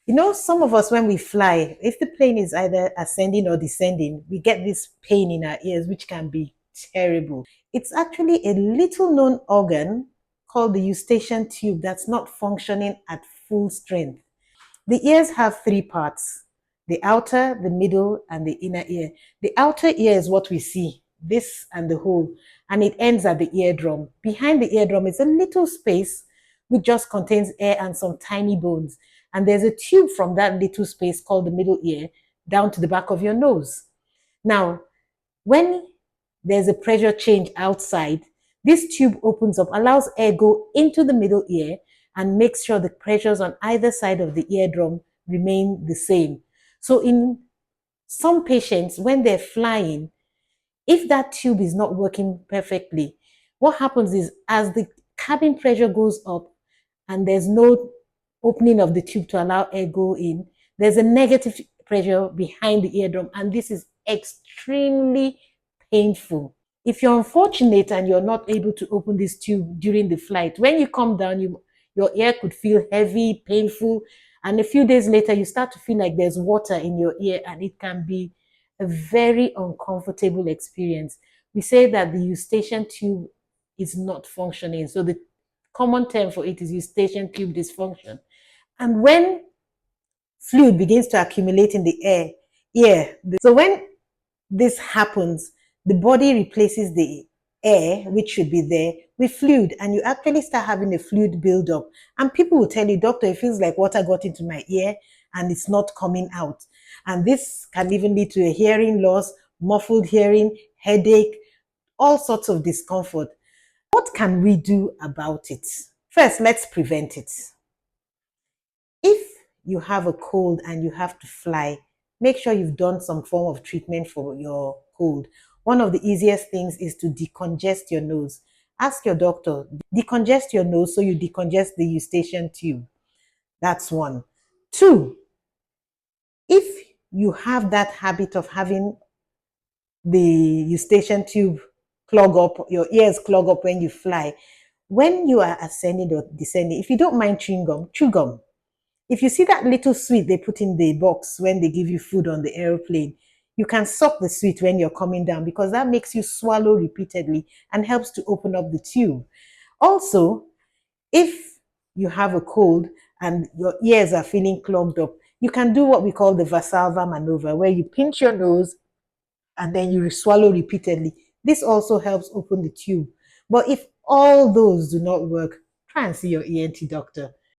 You know, some of us, when we fly, if the plane is either ascending or descending, we get this pain in our ears, which can be terrible. It's actually a little known organ called the eustachian tube that's not functioning at full strength. The ears have three parts: the outer, the middle, and the inner ear. The outer ear is what we see, this and the whole, and it ends at the eardrum. Behind the eardrum is a little space which just contains air and some tiny bones. And there's a tube from that little space called the middle ear down to the back of your nose. Now, when there's a pressure change outside, this tube opens up, allows air go into the middle ear, and makes sure the pressures on either side of the eardrum remain the same. So in some patients, when they're flying, if that tube is not working perfectly, what happens is as the cabin pressure goes up and there's no opening of the tube to allow air go in, there's a negative pressure behind the eardrum, and this is extremely painful. If you're unfortunate and you're not able to open this tube during the flight, when you come down, your ear could feel heavy, painful, and a few days later, you start to feel like there's water in your ear, and it can be a very uncomfortable experience. We say that the eustachian tube is not functioning. So the common term for it is eustachian tube dysfunction. And when fluid begins to accumulate in the ear, so when this happens, the body replaces the air, which should be there, with fluid, and you actually start having a fluid buildup. And people will tell you, doctor, it feels like water got into my ear and it's not coming out. And this can even lead to a hearing loss, muffled hearing, headache, all sorts of discomfort. What can we do about it? First, let's prevent it. If you have a cold and you have to fly, make sure you've done some form of treatment for your cold. One of the easiest things is to decongest your nose. Ask your doctor, decongest your nose so you decongest the eustachian tube. That's one. Two, if you have that habit of having the eustachian tube clog up, your ears clog up when you fly, when you are ascending or descending, if you don't mind chewing gum, chew gum. If you see that little sweet they put in the box when they give you food on the airplane, you can suck the sweet when you're coming down, because that makes you swallow repeatedly and helps to open up the tube. Also, if you have a cold and your ears are feeling clogged up, you can do what we call the Valsalva maneuver, where you pinch your nose and then you swallow repeatedly. This also helps open the tube. But if all those do not work, try and see your ENT doctor.